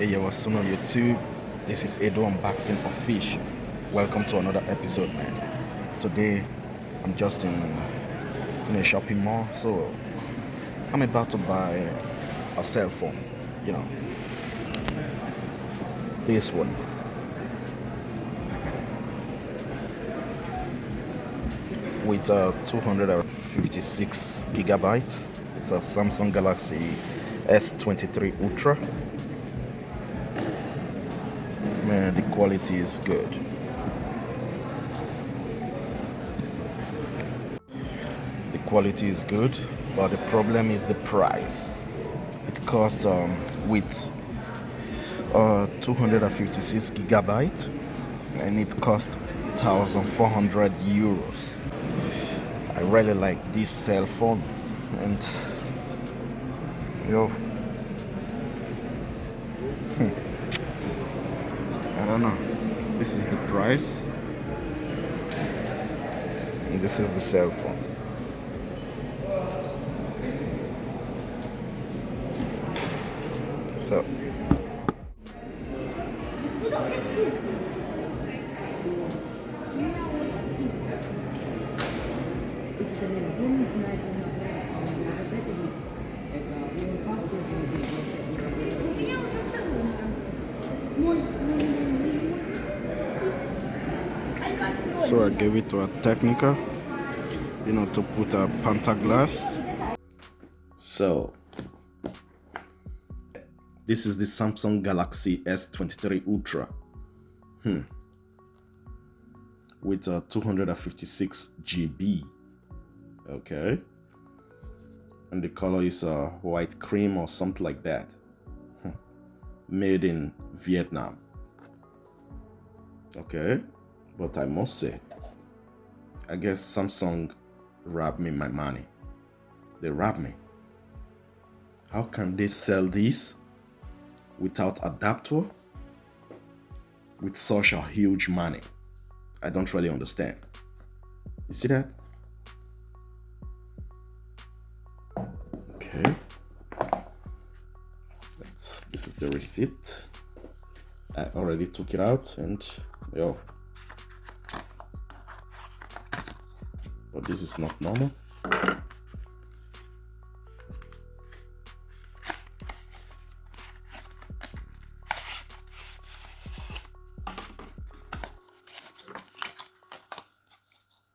Hey yo, what's up on YouTube? This is Edo Unboxing Official. Welcome to another episode, man. Today, I'm just in a shopping mall, so I'm about to buy a cell phone. You know, this one with 256 gigabytes. It's a Samsung Galaxy S23 Ultra. Man, the quality is good. The quality is good, but the problem is the price. It costs with 256 gigabytes, and it cost 1,400 euros. I really like this cell phone, and yo, I don't know. This is the price, and this is the cell phone. So I gave it to a technical, to put a pantaglass. So this is the Samsung Galaxy S23 Ultra with 256 GB. Okay, and the color is white cream or something like that. Made in Vietnam. Okay, but I must say, I guess Samsung robbed me my money. They robbed me. How can they sell this without adapter with such a huge money? I don't really understand. You see that? Okay. This is the receipt. I already took it out, and yo, but this is not normal.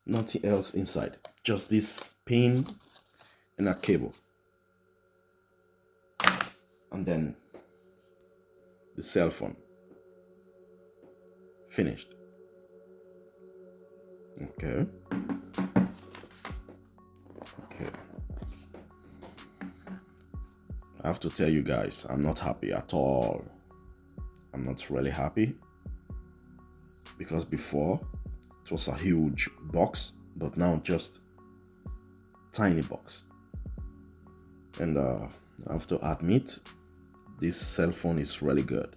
Nothing else inside, just this pin and a cable, and then the cell phone. Finished. Okay. I have to tell you guys, I'm not happy at all. I'm not really happy, because before it was a huge box, but now just tiny box. And I have to admit, this cell phone is really good.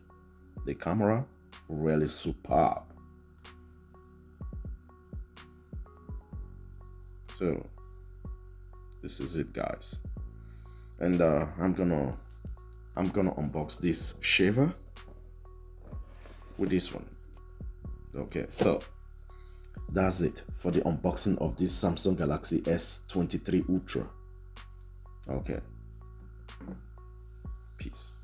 The camera really superb. So this is it, guys. And I'm gonna unbox this shaver with this one. Okay, so that's it for the unboxing of this Samsung Galaxy S23 Ultra. Okay, peace.